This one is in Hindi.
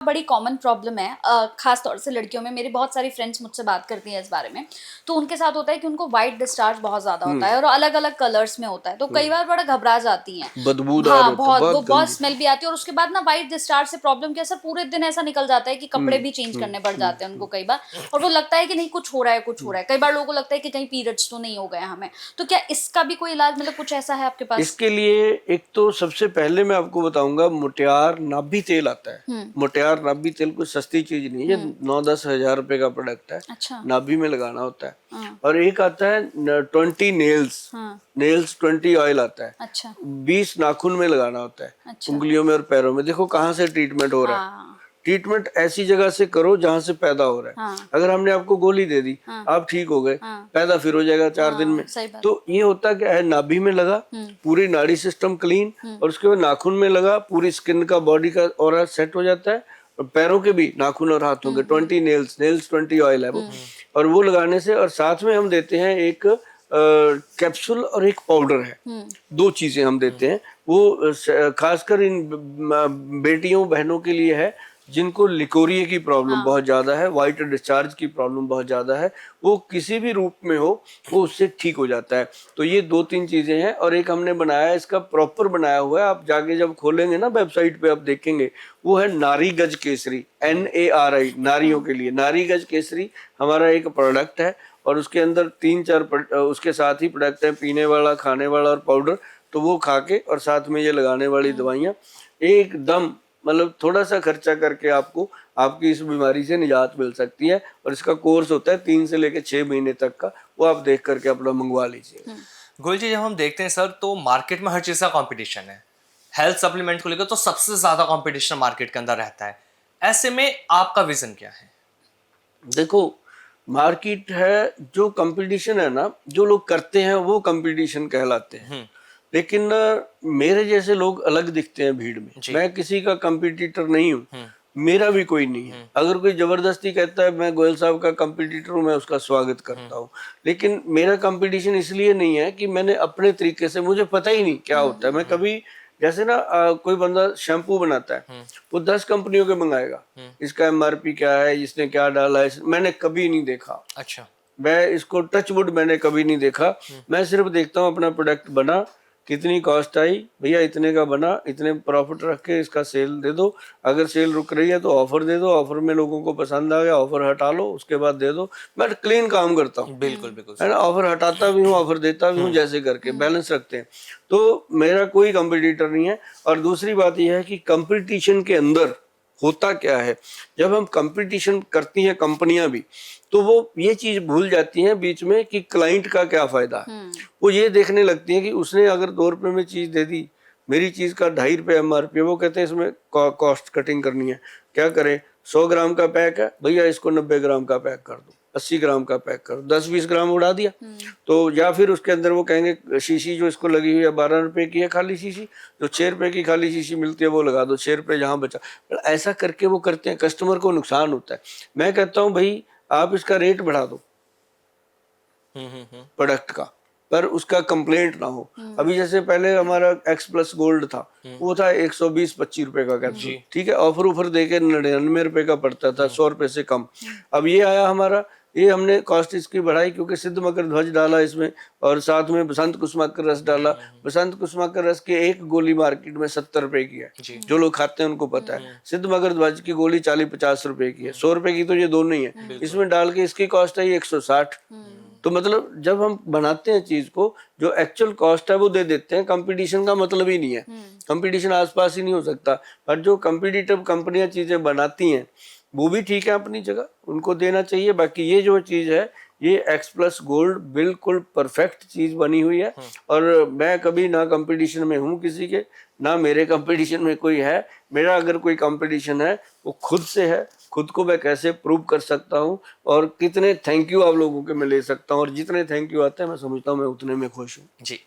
बड़ी कॉमन प्रॉब्लम है खास तौर से लड़कियों में। मेरी बहुत सारी फ्रेंड्स मुझसे बात करती हैं इस बारे में। तो उनके साथ होता है कि उनको वाइट डिस्चार्ज बहुत ज़्यादा होता है और अलग अलग कलर्स में होता है, तो कई बार बड़ा घबरा जाती हैं। बदबूदार हाँ, होता है, बहुत वो बहुत बहुत गंदी। स्मेल भी आती है और उसके बाद ना वाइट डिस्चार्ज से प्रॉब्लम क्या, सर पूरे दिन ऐसा निकल जाता है कि कपड़े भी चेंज करने पड़ जाते हैं उनको कई बार। और वो लगता है कि नहीं कुछ हो रहा है, कुछ हो रहा है। कई बार लोगों को लगता है कि कहीं पीरियड्स तो नहीं हो गए हमें। तो क्या इसका भी कोई इलाज, मतलब कुछ ऐसा है आपके पास? इसके लिए एक तो सबसे पहले मैं आपको बताऊंगा, मोटियार नाभि तेल आता है। हम्म। मोटियार नाभि तेल कोई सस्ती चीज नहीं है, 9-10 हजार रुपए का प्रोडक्ट है। अच्छा। नाभि में लगाना होता है। हाँ। और एक आता है 20 नेल्स, हाँ। नेल्स 20 ऑयल आता है। अच्छा। 20 नाखून में लगाना होता है, अच्छा। उंगलियों में और पैरों में। देखो कहाँ से ट्रीटमेंट हो रहा है। हाँ। ट्रीटमेंट ऐसी जगह से करो जहां से पैदा हो रहा है। हाँ। अगर हमने आपको गोली दे दी, हाँ। आप ठीक हो गए, हाँ। पैदा फिर हो जाएगा 4 दिन में। हाँ, सही बात। तो ये होता क्या है, नाभि में लगा, पूरी नाड़ी सिस्टम क्लीन, और उसके बाद नाखून में लगा, पूरी स्किन का, बॉडी का ऑरा सेट हो जाता है। और पैरों के भी, नाखून और हाथों के 20 नेल्स, नेल्स 20 ऑयल है वो। और वो लगाने से, और साथ में हम देते हैं एक कैप्सूल और एक पाउडर है। 2 चीजें हम देते हैं। वो खासकर इन बेटियों बहनों के लिए है जिनको लिकोरिए की प्रॉब्लम बहुत ज्यादा है, व्हाइट डिस्चार्ज की प्रॉब्लम बहुत ज्यादा है। वो किसी भी रूप में हो, वो उससे ठीक हो जाता है। तो ये 2-3 चीजें हैं। और एक हमने बनाया, इसका प्रॉपर बनाया हुआ है, आप जाके जब खोलेंगे ना वेबसाइट पे आप देखेंगे, वो है नारी गज केसरी, NARI, नारियों के लिए नारी गज केसरी हमारा एक प्रोडक्ट है। और उसके अंदर 3-4 उसके साथ ही प्रोडक्ट है, पीने वाला, खाने वाला और पाउडर। तो वो खा के और साथ में ये लगाने वाली दवाइयाँ एकदम, मतलब थोड़ा सा खर्चा करके आपको आपकी इस बीमारी से निजात मिल सकती है। और इसका कोर्स होता है 3 से लेकर 6 महीने तक का, वो आप देख करके अपना मंगवा लीजिए। गोयल जी, जब हम देखते हैं सर, तो मार्केट में हर चीज़ का कंपटीशन है। हेल्थ सप्लीमेंट को लेकर तो सबसे ज़्यादा कंपटीशन मार्केट के अंदर रहता है। ऐसे में आपका विजन क्या है? देखो, मार्केट है, जो कंपटीशन है ना, जो लोग करते हैं वो कंपटीशन कहलाते हैं। लेकिन मेरे जैसे लोग अलग दिखते हैं भीड़ में। जी। मैं किसी का कंपटीटर नहीं हूँ, मेरा भी कोई नहीं है। अगर कोई जबरदस्ती कहता है मैं गोयल साहब का कंपटीटर हूँ, मैं उसका स्वागत करता हूँ। लेकिन मेरा कंपटीशन इसलिए नहीं है कि मैंने अपने तरीके से, मुझे पता ही नहीं क्या होता है। मैं कभी, जैसे ना कोई बंदा शैम्पू बनाता है, वो 10 कंपनियों के मंगाएगा, इसका MRP क्या है, इसने क्या डाला है, मैंने कभी नहीं देखा। अच्छा। मैं इसको टचवुड मैंने कभी नहीं देखा। मैं सिर्फ देखता हूँ अपना प्रोडक्ट बना, कितनी कॉस्ट आई, भैया इतने का बना, इतने प्रॉफिट रख के इसका सेल दे दो। अगर सेल रुक रही है तो ऑफर दे दो, ऑफर में लोगों को पसंद आ गया, ऑफर हटा लो, उसके बाद दे दो। मैं क्लीन काम करता हूँ, बिल्कुल बिल्कुल है सर। ना। ऑफर हटाता भी हूँ, ऑफर देता भी हूँ, जैसे करके बैलेंस रखते हैं। तो मेरा कोई कंपटीटर नहीं है। और दूसरी बात यह है कि कंपटीशन के अंदर होता क्या है, जब हम कंपटीशन करती हैं कंपनियां भी, तो वो ये चीज भूल जाती हैं बीच में कि क्लाइंट का क्या फायदा है। वो ये देखने लगती हैं कि उसने अगर 2 रुपए में चीज दे दी, मेरी चीज का 2.5 रुपए MRP है, वो कहते हैं इसमें कॉस्ट कटिंग करनी है। क्या करें, 100 ग्राम का पैक है भैया, इसको 90 ग्राम का पैक कर दो, 80 ग्राम का पैक कर दो, 10-20 ग्राम उड़ा दिया। तो या फिर उसके अंदर वो कहेंगे शीशी जो इसको लगी हुई है 12 रुपए की है खाली शीशी, जो 6 रुपए की खाली शीशी मिलती है वो लगा दो, 6 रुपए जहां बचा। ऐसा करके वो करते हैं, कस्टमर को नुकसान होता है। मैं कहता हूँ भाई आप इसका रेट बढ़ा दो प्रोडक्ट का, पर उसका कंप्लेंट ना हो। अभी जैसे पहले हमारा X+ गोल्ड था, वो था 120-25 रुपए का कैप्सूल, ठीक है, ऑफर ऑफर देके 99 रुपए का पड़ता था, 100 रुपए से कम। अब ये आया हमारा, ये हमने कॉस्ट इसकी बढ़ाई क्योंकि सिद्ध मकर ध्वज डाला इसमें, और साथ में बसंत कुसुमाकर रस डाला। बसंत कुसुमाकर रस की एक गोली मार्केट में 70 रुपए की है, जो लोग खाते हैं उनको पता है। सिद्ध मकर ध्वज की गोली 40-50 रुपए की है, 100 रुपए की तो ये दोनों ही है। इसमें डाल के इसकी कॉस्ट है 160। तो मतलब जब हम बनाते हैं चीज को, जो एक्चुअल कॉस्ट है वो दे देते हैं। कंपटीशन का मतलब ही नहीं है, कंपटीशन आसपास ही नहीं हो सकता। पर जो कम्पिटिटिव कंपनियां चीजें बनाती हैं वो भी ठीक है अपनी जगह, उनको देना चाहिए। बाकी ये जो चीज है, ये X+ गोल्ड बिल्कुल परफेक्ट चीज बनी हुई है। और मैं कभी ना कंपटीशन में हूँ किसी के, ना मेरे कंपटीशन में कोई है। मेरा अगर कोई कंपटीशन है वो खुद से है, खुद को मैं कैसे प्रूव कर सकता हूँ, और कितने थैंक यू आप लोगों के मैं ले सकता हूँ। और जितने थैंक यू आते हैं मैं समझता हूँ मैं उतने में खुश हूँ। जी।